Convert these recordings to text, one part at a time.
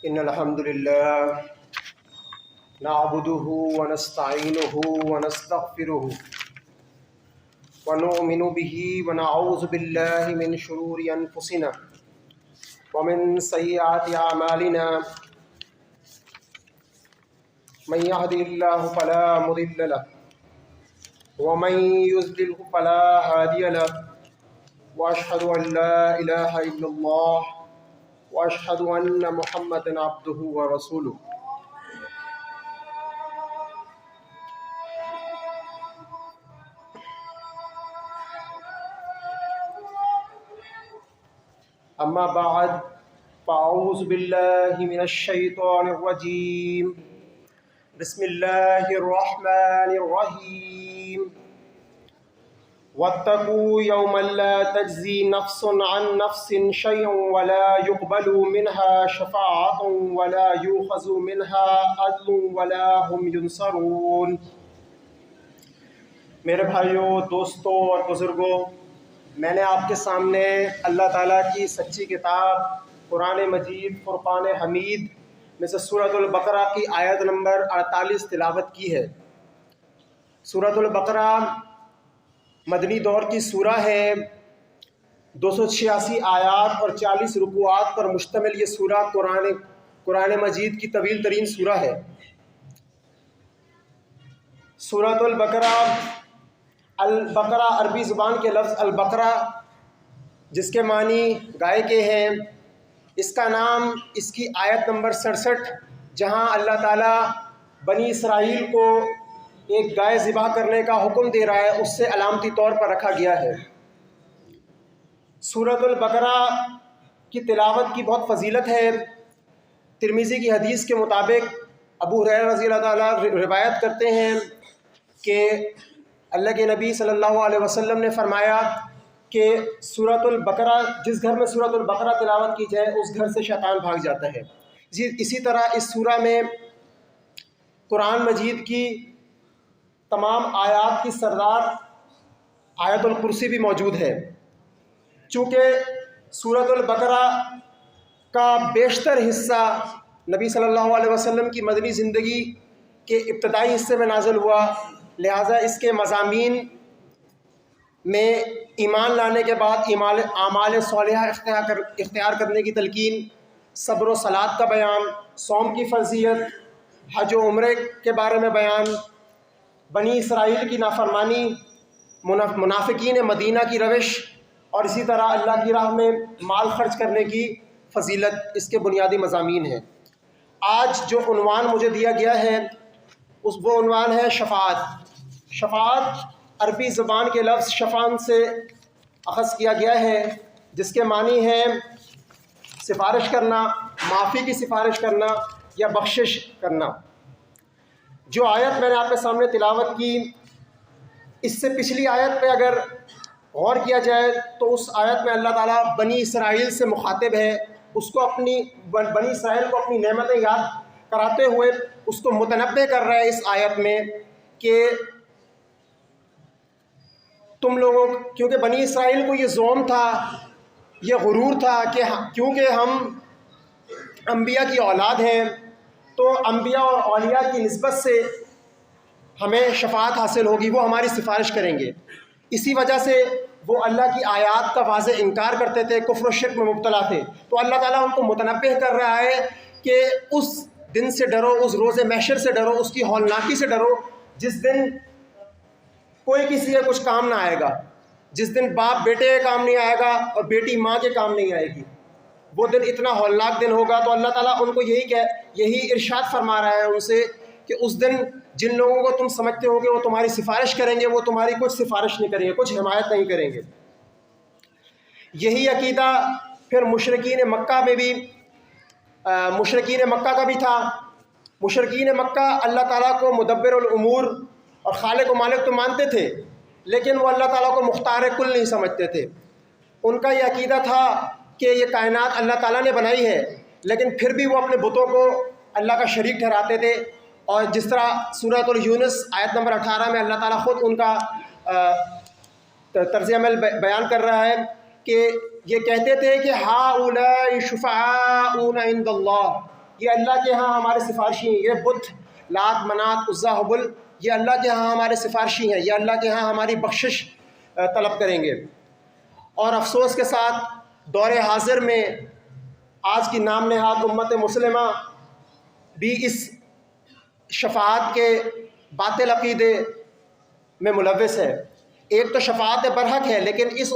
إن الحمد لله نعبده ونستعينه ونستغفره ونؤمن به ونعوذ بالله من شرور أنفسنا ومن سيئات أعمالنا من يهده الله فلا مضل له ومن يضلل فلا هادي له وأشهد أن لا إله إلا الله وأشهد أن محمدا عبده ورسوله أما بعد فأعوذ بالله من الشيطان الرجيم بسم الله الرحمن الرحيم واتقوا يوما لا تجزي نفس عن نفس شيئا ولا يقبل منها شفاعة ولا يؤخذ منها عدل ولا هم ينصرون۔ میرے بھائیوں، دوستوں اور بزرگوں، میں نے آپ کے سامنے اللہ تعالیٰ کی سچی کتاب قرآن مجید فرقان حمید میں سے سورۃ البقرہ کی آیت نمبر 48 تلاوت کی ہے۔ سورۃ البقرہ مدنی دور کی سورہ ہے، 286 آیات اور 40 رکوعات پر مشتمل یہ سورہ قرآن مجید کی طویل ترین سورہ ہے۔ سورۃ البقرہ، البقرہ عربی زبان کے لفظ البقرہ جس کے معنی گائے کے ہیں، اس کا نام اس کی آیت نمبر 67 جہاں اللہ تعالیٰ بنی اسرائیل کو ایک گائے ذبح کرنے کا حکم دے رہا ہے، اس سے علامتی طور پر رکھا گیا ہے۔ سورۃ البقرہ کی تلاوت کی بہت فضیلت ہے۔ ترمذی کی حدیث کے مطابق ابو ہریرہ رضی اللہ تعالیٰ روایت کرتے ہیں کہ اللہ کے نبی صلی اللہ علیہ وسلم نے فرمایا کہ سورۃ البقرہ، جس گھر میں سورۃ البقرہ تلاوت کی جائے اس گھر سے شیطان بھاگ جاتا ہے۔ اسی طرح اس سورہ میں قرآن مجید کی تمام آیات کی سردار آیت الکرسی بھی موجود ہے۔ چونکہ سورۃ البقرہ کا بیشتر حصہ نبی صلی اللہ علیہ وسلم کی مدنی زندگی کے ابتدائی حصے میں نازل ہوا، لہٰذا اس کے مضامین میں ایمان لانے کے بعد اعمال صالحہ اختیار کرنے کی تلقین، صبر و صلات کا بیان، صوم کی فرضیت، حج و عمرے کے بارے میں بیان، بنی اسرائیل کی نافرمانی، منافقین مدینہ کی روش، اور اسی طرح اللہ کی راہ میں مال خرچ کرنے کی فضیلت اس کے بنیادی مضامین ہیں۔ آج جو عنوان مجھے دیا گیا ہے وہ عنوان ہے شفاعت۔ شفاعت عربی زبان کے لفظ شفان سے اخذ کیا گیا ہے، جس کے معنی ہے سفارش کرنا، معافی کی سفارش کرنا یا بخشش کرنا۔ جو آیت میں نے آپ کے سامنے تلاوت کی، اس سے پچھلی آیت پہ اگر غور کیا جائے تو اس آیت میں اللہ تعالیٰ بنی اسرائیل سے مخاطب ہے، اس کو بنی اسرائیل کو اپنی نعمتیں یاد کراتے ہوئے اس کو متنبہ کر رہا ہے اس آیت میں کہ تم لوگوں، کیونکہ بنی اسرائیل کو یہ زوم تھا، یہ غرور تھا کہ کیونکہ ہم انبیاء کی اولاد ہیں تو انبیاء اور اولیاء کی نسبت سے ہمیں شفاعت حاصل ہوگی، وہ ہماری سفارش کریں گے۔ اسی وجہ سے وہ اللہ کی آیات کا واضح انکار کرتے تھے، کفر و شرک میں مبتلا تھے۔ تو اللہ تعالیٰ ان کو متنبہ کر رہا ہے کہ اس دن سے ڈرو، اس روز محشر سے ڈرو، اس کی ہولناکی سے ڈرو جس دن کوئی کسی کا کچھ کام نہ آئے گا، جس دن باپ بیٹے کے کام نہیں آئے گا اور بیٹی ماں کے کام نہیں آئے گی۔ وہ دن اتنا ہولناک دن ہوگا۔ تو اللہ تعالیٰ ان کو یہی ارشاد فرما رہا ہے ان سے کہ اس دن جن لوگوں کو تم سمجھتے ہو کہ وہ تمہاری سفارش کریں گے، وہ تمہاری کچھ سفارش نہیں کریں گے، کچھ حمایت نہیں کریں گے۔ یہی عقیدہ پھر مشرکین مکہ میں بھی، مشرکین مکہ کا بھی تھا۔ مشرکین مکہ اللہ تعالیٰ کو مدبر الامور اور خالق و مالک تو مانتے تھے، لیکن وہ اللہ تعالیٰ کو مختار کل نہیں سمجھتے تھے۔ ان کا یہ عقیدہ تھا کہ یہ کائنات اللہ تعالیٰ نے بنائی ہے، لیکن پھر بھی وہ اپنے بتوں کو اللہ کا شریک ٹھہراتے تھے۔ اور جس طرح سورۃ یونس آیت نمبر 18 میں اللہ تعالیٰ خود ان کا طرز عمل بیان کر رہا ہے کہ یہ کہتے تھے کہ ہؤلاء شفعاؤنا عند اللہ، یہ اللہ کے ہاں ہمارے سفارشی ہیں، یہ بت لات منات عزا حبل یہ اللہ کے ہاں ہمارے سفارشی ہیں، یہ اللہ کے ہاں ہماری بخشش طلب کریں گے۔ اور افسوس کے ساتھ دور حاضر میں آج کی نام نہاد امت مسلمہ بھی اس شفاعت کے باطل عقیدے میں ملوث ہے۔ ایک تو شفاعت برحق ہے، لیکن اس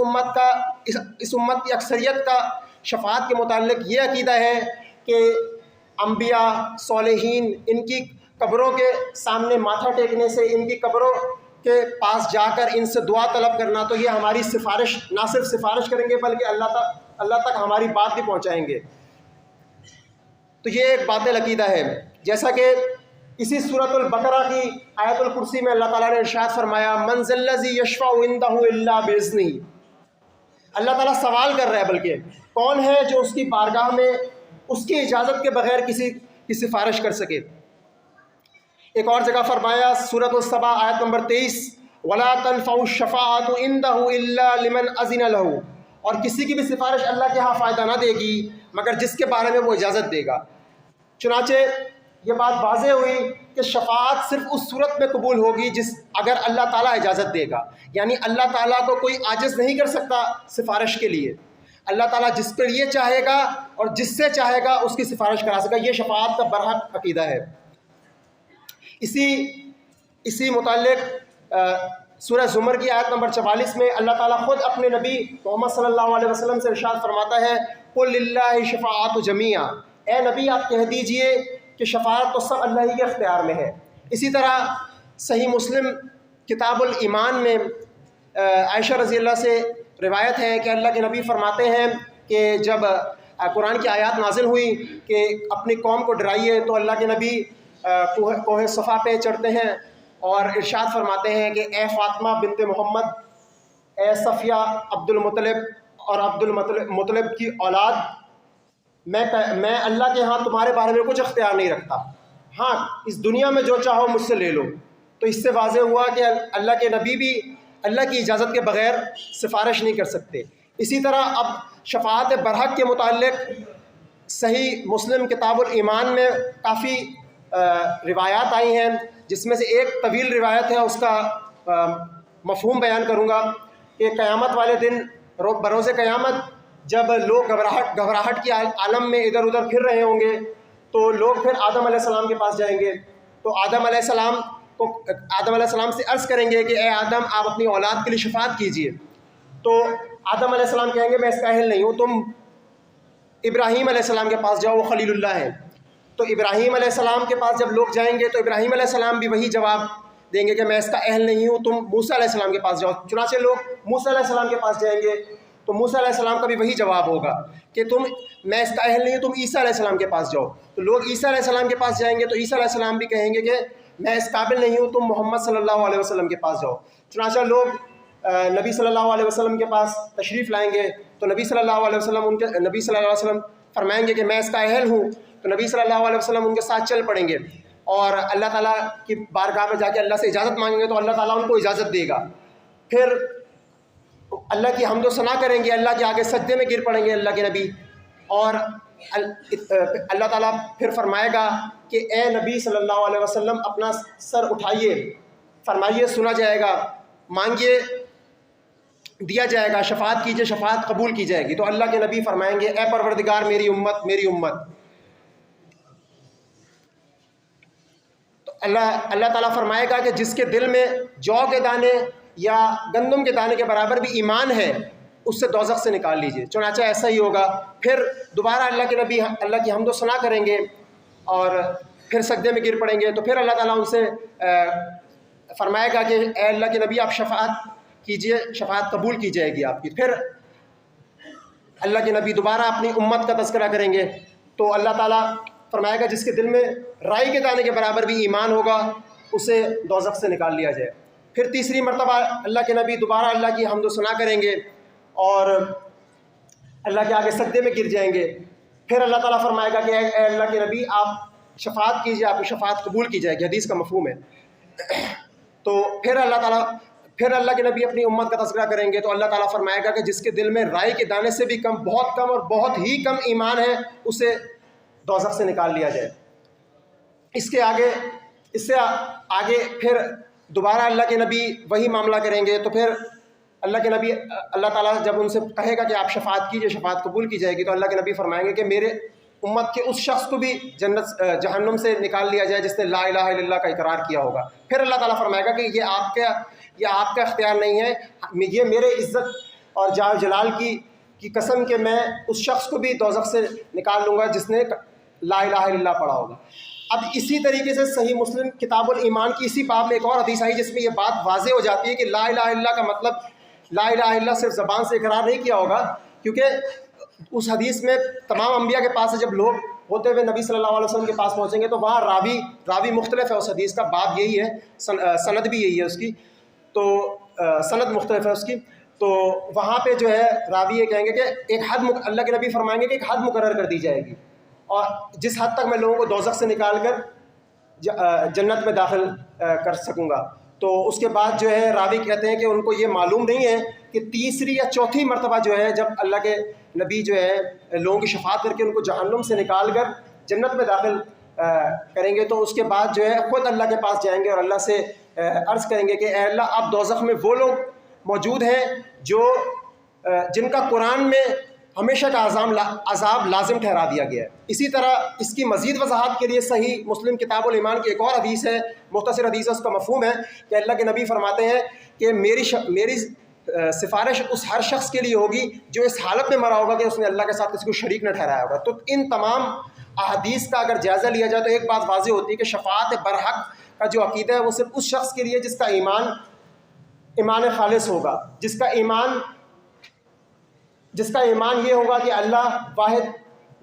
امت کی اکثریت کا شفاعت کے متعلق یہ عقیدہ ہے کہ انبیاء صالحین ان کی قبروں کے سامنے ماتھا ٹیکنے سے، ان کی قبروں کے پاس جا کر ان سے دعا طلب کرنا، تو یہ ہماری سفارش نہ صرف سفارش کریں گے بلکہ اللہ تک ہماری بات بھی پہنچائیں گے۔ تو یہ ایک باطل عقیدہ ہے۔ جیسا کہ اسی سورۃ البقرہ کی آیت الکرسی میں اللہ تعالیٰ نے ارشاد فرمایا من ذا الذی یشفع عندہ الا باذنہ، اللہ تعالیٰ سوال کر رہا ہے بلکہ کون ہے جو اس کی بارگاہ میں اس کی اجازت کے بغیر کسی کی سفارش کر سکے۔ ایک اور جگہ فرمایا سورۃ السبا آیت نمبر 23 ولا تنفع الشفاعۃ عندہ الا لمن اذن لہ، اور کسی کی بھی سفارش اللہ کے ہاں فائدہ نہ دے گی مگر جس کے بارے میں وہ اجازت دے گا۔ چنانچہ یہ بات واضح ہوئی کہ شفاعت صرف اس صورت میں قبول ہوگی اگر اللہ تعالیٰ اجازت دے گا، یعنی اللہ تعالیٰ کو کوئی عاجز نہیں کر سکتا سفارش کے لیے۔ اللہ تعالیٰ جس پر یہ چاہے گا اور جس سے چاہے گا اس کی سفارش کرا سکے گا۔ یہ شفاعت کا برحق عقیدہ ہے۔ اسی متعلق سورہ زمر کی آیت نمبر 44 میں اللہ تعالیٰ خود اپنے نبی محمد صلی اللہ علیہ وسلم سے ارشاد فرماتا ہے قل للہ شفاعت جمیعا، اے نبی آپ کہہ دیجئے کہ شفاعت تو سب اللہ ہی کے اختیار میں ہے۔ اسی طرح صحیح مسلم کتاب الایمان میں عائشہ رضی اللہ سے روایت ہے کہ اللہ کے نبی فرماتے ہیں کہ جب قرآن کی آیات نازل ہوئی کہ اپنی قوم کو ڈرائیے، تو اللہ کے نبی کوہ صفا پہ چڑھتے ہیں اور ارشاد فرماتے ہیں کہ اے فاطمہ بنت محمد، اے صفیہ عبد المطلب اور عبد المطلب کی اولاد، میں اللہ کے ہاں تمہارے بارے میں کچھ اختیار نہیں رکھتا، ہاں اس دنیا میں جو چاہو مجھ سے لے لو۔ تو اس سے واضح ہوا کہ اللہ کے نبی بھی اللہ کی اجازت کے بغیر سفارش نہیں کر سکتے۔ اسی طرح اب شفاعت برحق کے متعلق صحیح مسلم کتاب الایمان میں کافی روایات آئی ہیں، جس میں سے ایک طویل روایت ہے، اس کا مفہوم بیان کروں گا کہ قیامت والے دن بروز قیامت جب لوگ گھبراہٹ کی عالم میں ادھر ادھر پھر رہے ہوں گے تو لوگ پھر آدم علیہ السلام کے پاس جائیں گے، تو آدم علیہ السلام سے عرض کریں گے کہ اے آدم آپ اپنی اولاد کے لیے شفاعت کیجئے۔ تو آدم علیہ السلام کہیں گے میں اس کا اہل نہیں ہوں، تم ابراہیم علیہ السلام کے پاس جاؤ، وہ خلیل اللہ ہے۔ تو ابراہیم علیہ السلام کے پاس جب لوگ جائیں گے تو ابراہیم علیہ السلام بھی وہی جواب دیں گے کہ میں اس کا اہل نہیں ہوں، تم موسیٰ علیہ السلام کے پاس جاؤ۔ چنانچہ لوگ موسیٰ علیہ السلام کے پاس جائیں گے تو موسیٰ علیہ السلام کا بھی وہی جواب ہوگا کہ میں اس کا اہل نہیں ہوں، تم عیسیٰ علیہ السلام کے پاس جاؤ۔ تو لوگ عیسیٰ علیہ السلام کے پاس جائیں گے تو عیسیٰ علیہ السلام بھی کہیں گے کہ میں اس قابل نہیں ہوں، تم محمد صلی اللہ علیہ وسلم کے پاس جاؤ۔ چنانچہ لوگ نبی صلی اللہ علیہ وسلم کے پاس تشریف لائیں گے تو نبی صلی اللہ علیہ وسلم فرمائیں گے کہ میں اس کا اہل ہوں، تو نبی صلی اللہ علیہ وسلم ان کے ساتھ چل پڑیں گے اور اللہ تعالیٰ کی بارگاہ میں جا کے اللہ سے اجازت مانگیں گے تو اللہ تعالیٰ ان کو اجازت دے گا۔ پھر اللہ کی حمد و ثنا کریں گے، اللہ کے آگے سجدے میں گر پڑیں گے اللہ کے نبی، اور اللہ تعالیٰ پھر فرمائے گا کہ اے نبی صلی اللہ علیہ وسلم اپنا سر اٹھائیے، فرمائیے سنا جائے گا، مانگیے دیا جائے گا، شفاعت کیجئے شفاعت قبول کی جائے گی۔ تو اللہ کے نبی فرمائیں گے اے پروردگار میری امت میری امت۔ تو اللہ تعالیٰ فرمائے گا کہ جس کے دل میں جو کے دانے یا گندم کے دانے کے برابر بھی ایمان ہے اس سے دوزخ سے نکال لیجئے۔ چنانچہ ایسا ہی ہوگا۔ پھر دوبارہ اللہ کے نبی اللہ کی حمد و ثنا کریں گے اور پھر سجدے میں گر پڑیں گے، تو پھر اللہ تعالیٰ ان سے فرمائے گا کہ اے اللہ کے نبی آپ شفاعت کیجئے شفاعت قبول کی جائے گی آپ کی۔ پھر اللہ کے نبی دوبارہ اپنی امت کا تذکرہ کریں گے تو اللہ تعالیٰ فرمائے گا جس کے دل میں رائی کے دانے کے برابر بھی ایمان ہوگا اسے دوزخ سے نکال لیا جائے۔ پھر تیسری مرتبہ اللہ کے نبی دوبارہ اللہ کی حمد و ثنا کریں گے اور اللہ کے آگے سجدے میں گر جائیں گے۔ پھر اللہ تعالیٰ فرمائے گا کہ اے اللہ کے نبی آپ شفاعت کیجئے آپ کی شفاعت قبول کی جائے گی، حدیث کا مفہوم ہے۔ تو پھر اللہ کے نبی اپنی امت کا تذکرہ کریں گے تو اللہ تعالیٰ فرمائے گا کہ جس کے دل میں رائی کے دانے سے بھی کم بہت کم اور بہت ہی کم ایمان ہے اسے دوزخ سے نکال لیا جائے۔ اس سے آگے پھر دوبارہ اللہ کے نبی وہی معاملہ کریں گے، تو پھر اللہ کے نبی، اللہ تعالیٰ جب ان سے کہے گا کہ آپ شفاعت کیجئے، شفاعت قبول کی جائے گی، تو اللہ کے نبی فرمائیں گے کہ میرے امت کے اس شخص کو بھی جہنم سے نکال لیا جائے جس نے لا الہ الا اللہ کا اقرار کیا ہوگا۔ پھر اللہ تعالیٰ فرمائے گا کہ یہ آپ کا اختیار نہیں ہے، یہ میرے عزت اور جلال جلال کی قسم کہ میں اس شخص کو بھی دوزخ سے نکال لوں گا جس نے لا الہ الا اللہ پڑھا ہوگا۔ اب اسی طریقے سے صحیح مسلم کتاب الایمان کی اسی باب میں ایک اور حدیث آئی جس میں یہ بات واضح ہو جاتی ہے کہ لا الہ الا اللہ کا مطلب لا الہ الا اللہ صرف زبان سے اقرار نہیں کیا ہوگا، کیونکہ اس حدیث میں تمام انبیاء کے پاس سے جب لوگ ہوتے ہوئے نبی صلی اللہ علیہ وسلم کے پاس پہنچیں گے تو وہاں راوی مختلف ہے، اس حدیث کا باب یہی ہے، سند بھی یہی ہے اس کی، تو سند مختلف ہے اس کی، تو وہاں پہ جو ہے راوی یہ کہیں گے کہ ایک حد، اللہ کے نبی فرمائیں گے کہ ایک حد مقرر کر دی جائے گی، اور جس حد تک میں لوگوں کو دوزخ سے نکال کر جنت میں داخل کر سکوں گا۔ تو اس کے بعد جو ہے راوی کہتے ہیں کہ ان کو یہ معلوم نہیں ہے کہ تیسری یا چوتھی مرتبہ جو ہے جب اللہ کے نبی جو ہے لوگوں کی شفاعت کر کے ان کو جہنم سے نکال کر جنت میں داخل کریں گے، تو اس کے بعد جو ہے خود اللہ کے پاس جائیں گے اور اللہ سے عرض کریں گے کہ اے اللہ، اب دوزخ میں وہ لوگ موجود ہیں جن کا قرآن میں ہمیشہ کا عذاب لازم ٹھہرا دیا گیا ہے۔ اسی طرح اس کی مزید وضاحت کے لیے صحیح مسلم کتاب الایمان کی ایک اور حدیث ہے، مختصر حدیث ہے، اس کا مفہوم ہے کہ اللہ کے نبی فرماتے ہیں کہ میری سفارش اس ہر شخص کے لیے ہوگی جو اس حالت میں مرا ہوگا کہ اس نے اللہ کے ساتھ کسی کو شریک نہ ٹھہرایا ہوگا۔ تو ان تمام احادیث کا اگر جائزہ لیا جائے تو ایک بات واضح ہوتی ہے کہ شفاعت برحق کا جو عقیدہ ہے وہ صرف اس شخص کے لیے جس کا ایمان خالص ہوگا، جس کا ایمان یہ ہوگا کہ اللہ واحد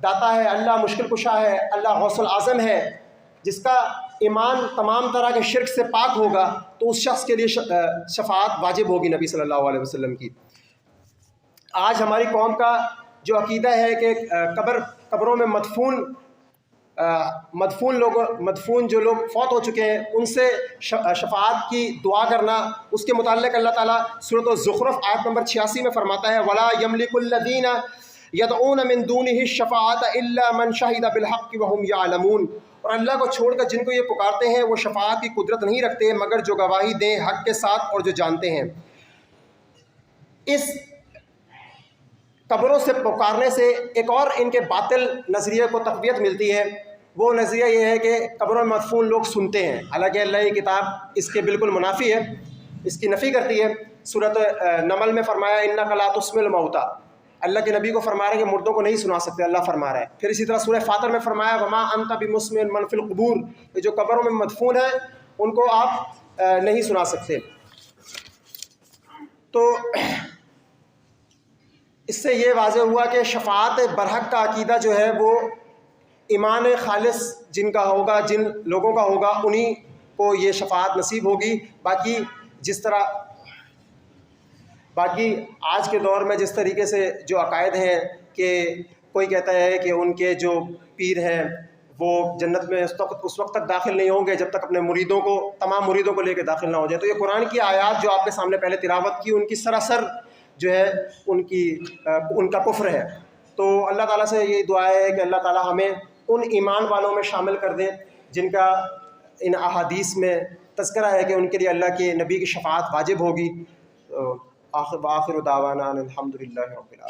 داتا ہے، اللہ مشکل کشا ہے، اللہ غوث العظم ہے، جس کا ایمان تمام طرح کے شرک سے پاک ہوگا، تو اس شخص کے لیے شفاعت واجب ہوگی نبی صلی اللہ علیہ وسلم کی۔ آج ہماری قوم کا جو عقیدہ ہے کہ قبروں میں مدفون جو لوگ فوت ہو چکے ہیں ان سے شفاعت کی دعا کرنا، اس کے متعلق اللہ تعالیٰ سورۃ الزخرف آیت نمبر 86 میں فرماتا ہے وَلَا يَمْلِكُ الَّذِينَ يَدْعُونَ مِن دُونِهِ الشَّفَاعَةَ إِلَّا مَنْ شَهِدَ بِالْحَقِّ وَهُمْ يَعْلَمُونَ۔ اور اللہ کو چھوڑ کر جن کو یہ پکارتے ہیں وہ شفاعت کی قدرت نہیں رکھتے مگر جو گواہی دیں حق کے ساتھ اور جو جانتے ہیں۔ اس قبروں سے پکارنے سے ایک اور ان کے باطل نظریے کو تقویت ملتی ہے، وہ نظریہ یہ ہے کہ قبروں میں مدفون لوگ سنتے ہیں، حالانکہ اللہ کی کتاب اس کے بالکل منافی ہے، اس کی نفی کرتی ہے۔ سورۃ نمل میں فرمایا اِنَّکَ لَا تُسْمِعُ الْمَوْتَىٰ، اللہ کے نبی کو فرما رہا ہے کہ مردوں کو نہیں سنا سکتے، اللہ فرما رہا ہے۔ پھر اسی طرح سورہ فاطر میں فرمایا وَمَا أَنْتَ بِمُسْمِعٍ مَّن فِي الْقُبُورِ، کہ جو قبروں میں مدفون ہیں ان کو آپ نہیں سنا سکتے۔ تو اس سے یہ واضح ہوا کہ شفاعت برحق کا عقیدہ جو ہے وہ ایمان خالص جن کا ہوگا، جن لوگوں کا ہوگا، انہی کو یہ شفاعت نصیب ہوگی۔ باقی آج کے دور میں جس طریقے سے جو عقائد ہیں کہ کوئی کہتا ہے کہ ان کے جو پیر ہیں وہ جنت میں اس وقت تک داخل نہیں ہوں گے جب تک اپنے تمام مریدوں کو لے کے داخل نہ ہو جائے، تو یہ قرآن کی آیات جو آپ کے سامنے پہلے تلاوت کی ان کی سراسر جو ہے ان کا کفر ہے۔ تو اللہ تعالیٰ سے یہی دعا ہے کہ اللہ تعالیٰ ہمیں ان ایمان والوں میں شامل کر دیں جن کا ان احادیث میں تذکرہ ہے کہ ان کے لیے اللہ کے نبی کی شفاعت واجب ہوگی۔ آخر دعوانا الحمدللہ رب العالمین۔